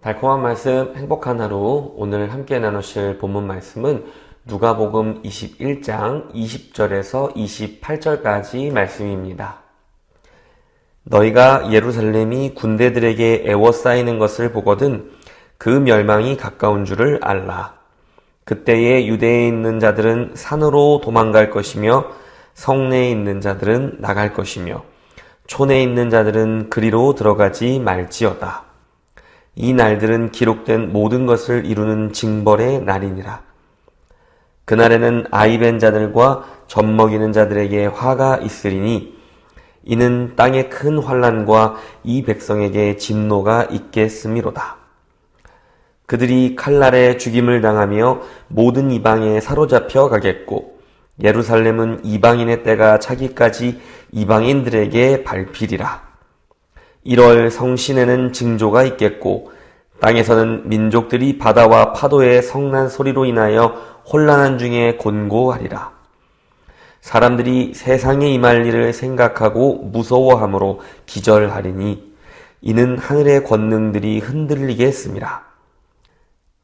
달콤한 말씀, 행복한 하루. 오늘 함께 나누실 본문 말씀은 누가복음 21장 20절에서 28절까지 말씀입니다. 너희가 예루살렘이 군대들에게 애워싸이는 것을 보거든 그 멸망이 가까운 줄을 알라. 그때에 유대에 있는 자들은 산으로 도망갈 것이며 성내에 있는 자들은 나갈 것이며 촌에 있는 자들은 그리로 들어가지 말지어다. 이 날들은 기록된 모든 것을 이루는 징벌의 날이니라. 그날에는 아이벤 자들과 젖먹이는 자들에게 화가 있으리니 이는 땅의 큰 환난과 이 백성에게 진노가 있겠음이로다. 그들이 칼날에 죽임을 당하며 모든 이방에 사로잡혀 가겠고 예루살렘은 이방인의 때가 차기까지 이방인들에게 밟히리라. 1월 성신에는 징조가 있겠고 땅에서는 민족들이 바다와 파도의 성난 소리로 인하여 혼란한 중에 곤고하리라. 사람들이 세상에 임할 일을 생각하고 무서워함으로 기절하리니 이는 하늘의 권능들이 흔들리게 했음이라.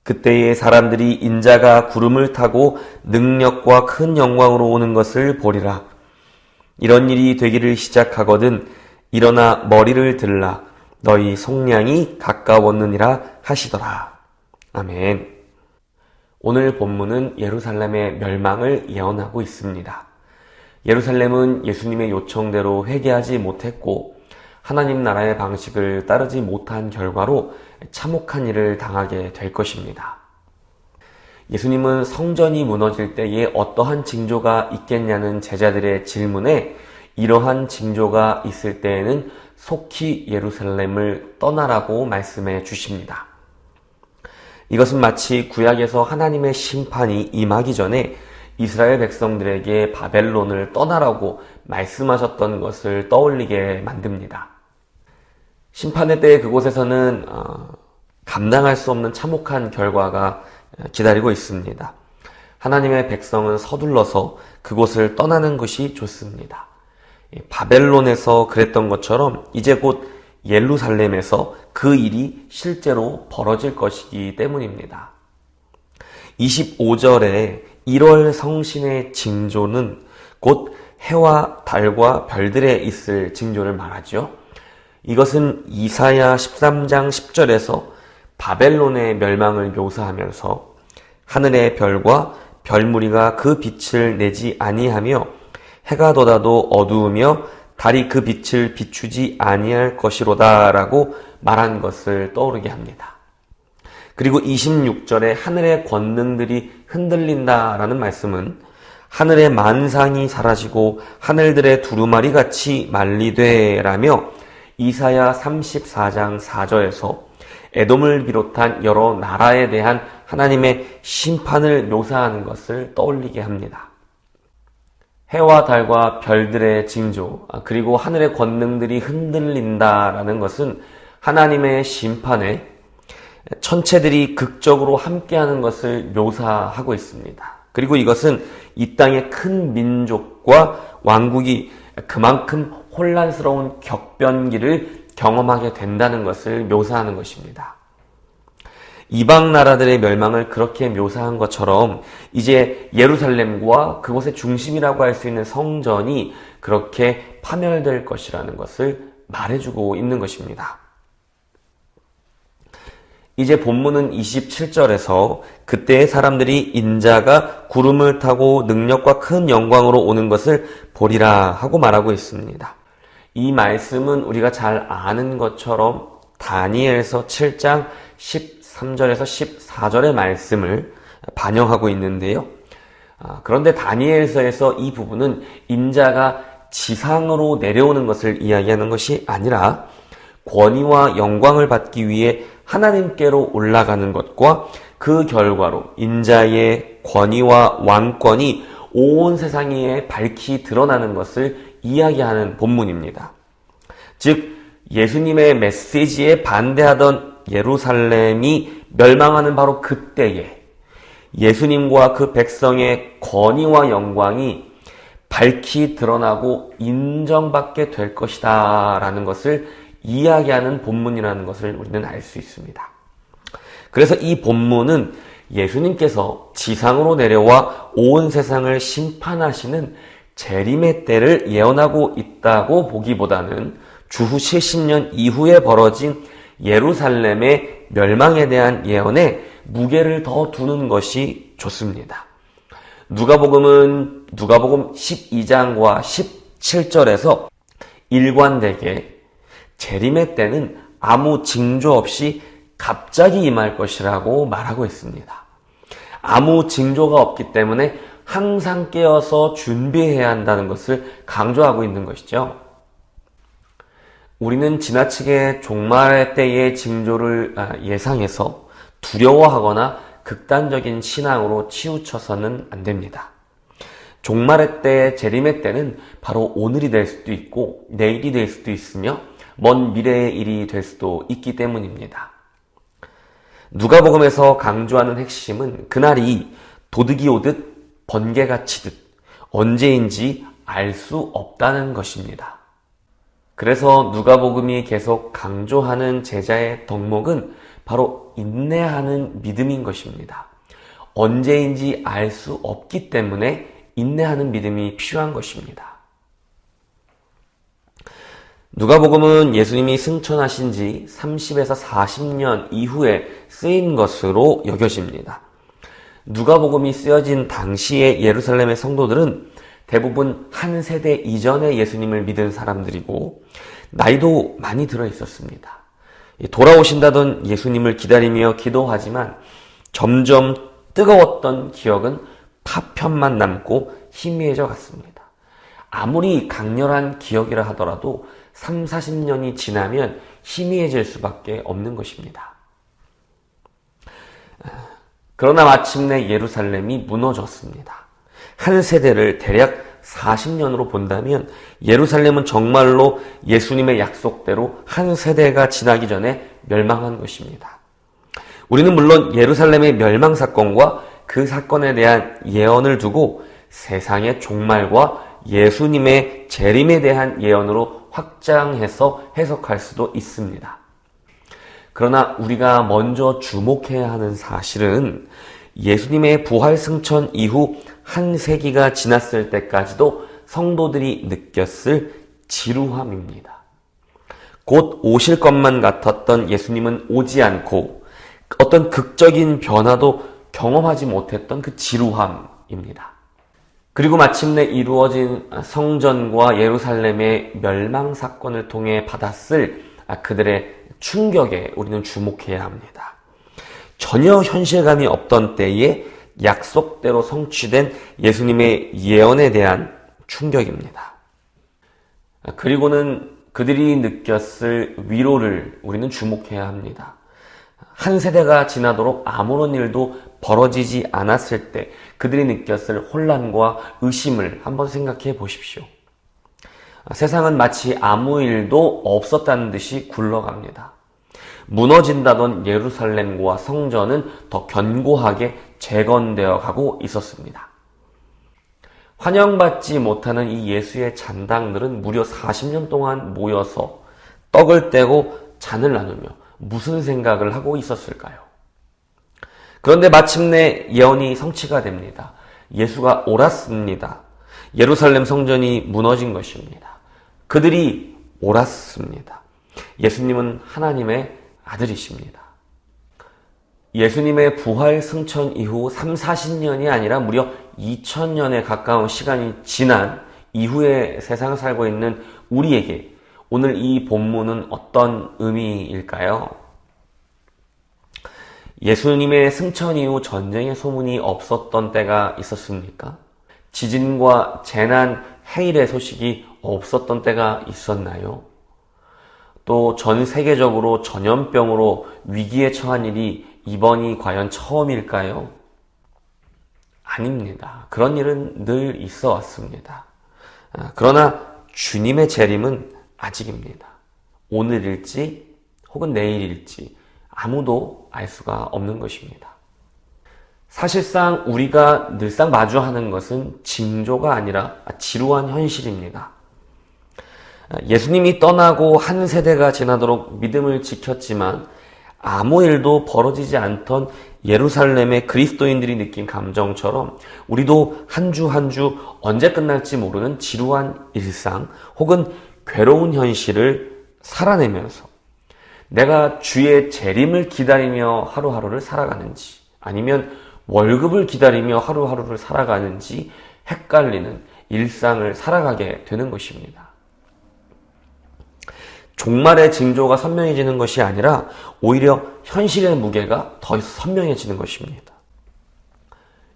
그때에 사람들이 인자가 구름을 타고 능력과 큰 영광으로 오는 것을 보리라. 이런 일이 되기를 시작하거든 일어나 머리를 들라. 너희 속량이 가까웠느니라 하시더라. 아멘. 오늘 본문은 예루살렘의 멸망을 예언하고 있습니다. 예루살렘은 예수님의 요청대로 회개하지 못했고 하나님 나라의 방식을 따르지 못한 결과로 참혹한 일을 당하게 될 것입니다. 예수님은 성전이 무너질 때에 어떠한 징조가 있겠냐는 제자들의 질문에 이러한 징조가 있을 때에는 속히 예루살렘을 떠나라고 말씀해 주십니다. 이것은 마치 구약에서 하나님의 심판이 임하기 전에 이스라엘 백성들에게 바벨론을 떠나라고 말씀하셨던 것을 떠올리게 만듭니다. 심판의 때에 그곳에서는 감당할 수 없는 참혹한 결과가 기다리고 있습니다. 하나님의 백성은 서둘러서 그곳을 떠나는 것이 좋습니다. 바벨론에서 그랬던 것처럼 이제 곧 예루살렘에서 그 일이 실제로 벌어질 것이기 때문입니다. 25절에 1월 성신의 징조는 곧 해와 달과 별들에 있을 징조를 말하죠. 이것은 이사야 13장 10절에서 바벨론의 멸망을 묘사하면서 하늘의 별과 별무리가 그 빛을 내지 아니하며 해가 돋아도 어두우며 달이 그 빛을 비추지 아니할 것이로다 라고 말한 것을 떠오르게 합니다. 그리고 26절에 하늘의 권능들이 흔들린다 라는 말씀은 하늘의 만상이 사라지고 하늘들의 두루마리 같이 말리되 라며 이사야 34장 4절에서 에돔을 비롯한 여러 나라에 대한 하나님의 심판을 묘사하는 것을 떠올리게 합니다. 해와 달과 별들의 징조, 그리고 하늘의 권능들이 흔들린다라는 것은 하나님의 심판에 천체들이 극적으로 함께하는 것을 묘사하고 있습니다. 그리고 이것은 이 땅의 큰 민족과 왕국이 그만큼 혼란스러운 격변기를 경험하게 된다는 것을 묘사하는 것입니다. 이방 나라들의 멸망을 그렇게 묘사한 것처럼 이제 예루살렘과 그곳의 중심이라고 할 수 있는 성전이 그렇게 파멸될 것이라는 것을 말해주고 있는 것입니다. 이제 본문은 27절에서 그때의 사람들이 인자가 구름을 타고 능력과 큰 영광으로 오는 것을 보리라 하고 말하고 있습니다. 이 말씀은 우리가 잘 아는 것처럼 다니엘서 7장 13절에서 14절의 말씀을 반영하고 있는데요. 그런데 다니엘서에서 이 부분은 인자가 지상으로 내려오는 것을 이야기하는 것이 아니라 권위와 영광을 받기 위해 하나님께로 올라가는 것과 그 결과로 인자의 권위와 왕권이 온 세상에 밝히 드러나는 것을 이야기하는 본문입니다. 즉 예수님의 메시지에 반대하던 예루살렘이 멸망하는 바로 그때에 예수님과 그 백성의 권위와 영광이 밝히 드러나고 인정받게 될 것이다 라는 것을 이야기하는 본문이라는 것을 우리는 알 수 있습니다. 그래서 이 본문은 예수님께서 지상으로 내려와 온 세상을 심판하시는 재림의 때를 예언하고 있다고 보기보다는 주후 70년 이후에 벌어진 예루살렘의 멸망에 대한 예언에 무게를 더 두는 것이 좋습니다. 누가복음 12장과 17절에서 일관되게 재림의 때는 아무 징조 없이 갑자기 임할 것이라고 말하고 있습니다. 아무 징조가 없기 때문에 항상 깨어서 준비해야 한다는 것을 강조하고 있는 것이죠. 우리는 지나치게 종말의 때의 징조를 예상해서 두려워하거나 극단적인 신앙으로 치우쳐서는 안 됩니다. 종말의 때, 재림의 때는 바로 오늘이 될 수도 있고 내일이 될 수도 있으며 먼 미래의 일이 될 수도 있기 때문입니다. 누가복음에서 강조하는 핵심은 그날이 도둑이 오듯 번개가 치듯 언제인지 알 수 없다는 것입니다. 그래서 누가복음이 계속 강조하는 제자의 덕목은 바로 인내하는 믿음인 것입니다. 언제인지 알 수 없기 때문에 인내하는 믿음이 필요한 것입니다. 누가복음은 예수님이 승천하신 지 30에서 40년 이후에 쓰인 것으로 여겨집니다. 누가복음이 쓰여진 당시의 예루살렘의 성도들은 대부분 한 세대 이전에 예수님을 믿은 사람들이고 나이도 많이 들어 있었습니다. 돌아오신다던 예수님을 기다리며 기도하지만 점점 뜨거웠던 기억은 파편만 남고 희미해져 갔습니다. 아무리 강렬한 기억이라 하더라도 3, 40년이 지나면 희미해질 수밖에 없는 것입니다. 그러나 마침내 예루살렘이 무너졌습니다. 한 세대를 대략 40년으로 본다면 예루살렘은 정말로 예수님의 약속대로 한 세대가 지나기 전에 멸망한 것입니다. 우리는 물론 예루살렘의 멸망 사건과 그 사건에 대한 예언을 두고 세상의 종말과 예수님의 재림에 대한 예언으로 확장해서 해석할 수도 있습니다. 그러나 우리가 먼저 주목해야 하는 사실은 예수님의 부활 승천 이후 한 세기가 지났을 때까지도 성도들이 느꼈을 지루함입니다. 곧 오실 것만 같았던 예수님은 오지 않고 어떤 극적인 변화도 경험하지 못했던 그 지루함입니다. 그리고 마침내 이루어진 성전과 예루살렘의 멸망 사건을 통해 받았을 그들의 충격에 우리는 주목해야 합니다. 전혀 현실감이 없던 때에 약속대로 성취된 예수님의 예언에 대한 충격입니다. 그리고는 그들이 느꼈을 위로를 우리는 주목해야 합니다. 한 세대가 지나도록 아무런 일도 벌어지지 않았을 때 그들이 느꼈을 혼란과 의심을 한번 생각해 보십시오. 세상은 마치 아무 일도 없었다는 듯이 굴러갑니다. 무너진다던 예루살렘과 성전은 더 견고하게 재건되어 가고 있었습니다. 환영받지 못하는 이 예수의 잔당들은 무려 40년 동안 모여서 떡을 떼고 잔을 나누며 무슨 생각을 하고 있었을까요? 그런데 마침내 예언이 성취가 됩니다. 예수가 옳았습니다. 예루살렘 성전이 무너진 것입니다. 그들이 옳았습니다. 예수님은 하나님의 아들이십니다. 예수님의 부활 승천 이후 3, 40년이 아니라 무려 2000년에 가까운 시간이 지난 이후에 세상을 살고 있는 우리에게 오늘 이 본문은 어떤 의미일까요? 예수님의 승천 이후 전쟁의 소문이 없었던 때가 있었습니까? 지진과 재난, 해일의 소식이 없었던 때가 있었나요? 또 전 세계적으로 전염병으로 위기에 처한 일이 이번이 과연 처음일까요? 아닙니다. 그런 일은 늘 있어 왔습니다. 그러나 주님의 재림은 아직입니다. 오늘일지 혹은 내일일지 아무도 알 수가 없는 것입니다. 사실상 우리가 늘상 마주하는 것은 징조가 아니라 지루한 현실입니다. 예수님이 떠나고 한 세대가 지나도록 믿음을 지켰지만 아무 일도 벌어지지 않던 예루살렘의 그리스도인들이 느낀 감정처럼 우리도 한 주 한 주 언제 끝날지 모르는 지루한 일상 혹은 괴로운 현실을 살아내면서 내가 주의 재림을 기다리며 하루하루를 살아가는지 아니면 월급을 기다리며 하루하루를 살아가는지 헷갈리는 일상을 살아가게 되는 것입니다. 종말의 징조가 선명해지는 것이 아니라 오히려 현실의 무게가 더 선명해지는 것입니다.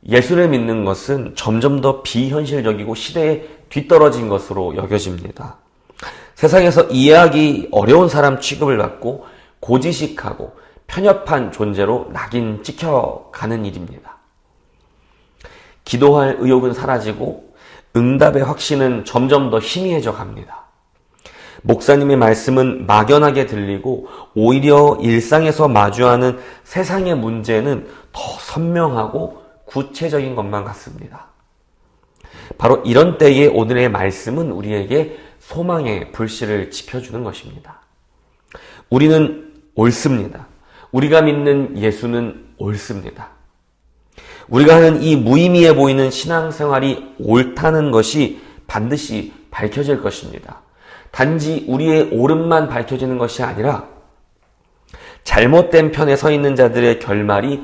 예수를 믿는 것은 점점 더 비현실적이고 시대에 뒤떨어진 것으로 여겨집니다. 세상에서 이해하기 어려운 사람 취급을 받고 고지식하고 편협한 존재로 낙인 찍혀가는 일입니다. 기도할 의욕은 사라지고 응답의 확신은 점점 더 희미해져 갑니다. 목사님의 말씀은 막연하게 들리고 오히려 일상에서 마주하는 세상의 문제는 더 선명하고 구체적인 것만 같습니다. 바로 이런 때에 오늘의 말씀은 우리에게 소망의 불씨를 지펴주는 것입니다. 우리는 옳습니다. 우리가 믿는 예수는 옳습니다. 우리가 하는 이 무의미해 보이는 신앙생활이 옳다는 것이 반드시 밝혀질 것입니다. 단지 우리의 옳음만 밝혀지는 것이 아니라 잘못된 편에 서 있는 자들의 결말이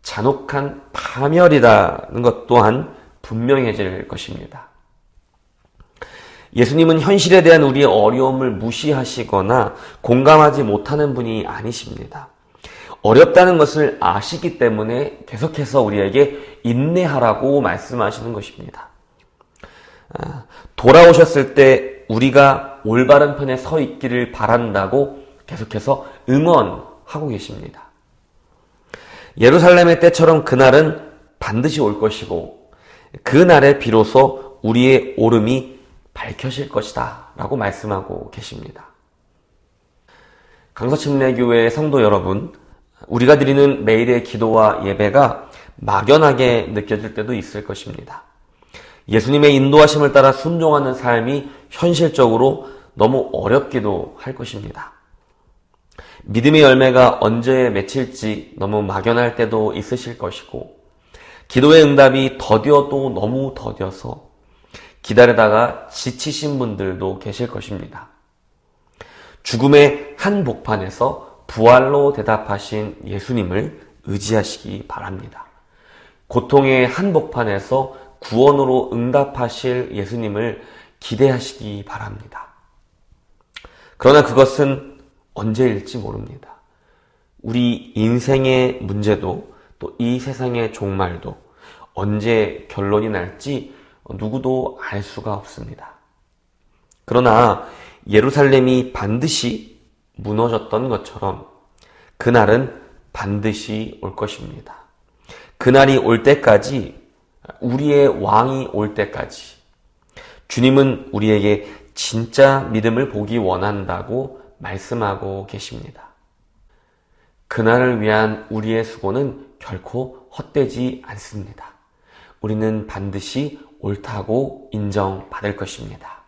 잔혹한 파멸이라는 것 또한 분명해질 것입니다. 예수님은 현실에 대한 우리의 어려움을 무시하시거나 공감하지 못하는 분이 아니십니다. 어렵다는 것을 아시기 때문에 계속해서 우리에게 인내하라고 말씀하시는 것입니다. 돌아오셨을 때 우리가 올바른 편에 서 있기를 바란다고 계속해서 응원하고 계십니다. 예루살렘의 때처럼 그날은 반드시 올 것이고 그날에 비로소 우리의 옳음이 밝혀질 것이다 라고 말씀하고 계십니다. 강서침례교회 성도 여러분, 우리가 드리는 매일의 기도와 예배가 막연하게 느껴질 때도 있을 것입니다. 예수님의 인도하심을 따라 순종하는 삶이 현실적으로 너무 어렵기도 할 것입니다. 믿음의 열매가 언제 맺힐지 너무 막연할 때도 있으실 것이고 기도의 응답이 더뎌도 너무 더뎌서 기다리다가 지치신 분들도 계실 것입니다. 죽음의 한복판에서 부활로 대답하신 예수님을 의지하시기 바랍니다. 고통의 한복판에서 구원으로 응답하실 예수님을 기대하시기 바랍니다. 그러나 그것은 언제일지 모릅니다. 우리 인생의 문제도 또 이 세상의 종말도 언제 결론이 날지 누구도 알 수가 없습니다. 그러나 예루살렘이 반드시 무너졌던 것처럼 그날은 반드시 올 것입니다. 그날이 올 때까지, 우리의 왕이 올 때까지 주님은 우리에게 진짜 믿음을 보기 원한다고 말씀하고 계십니다. 그날을 위한 우리의 수고는 결코 헛되지 않습니다. 우리는 반드시 옳다고 인정받을 것입니다.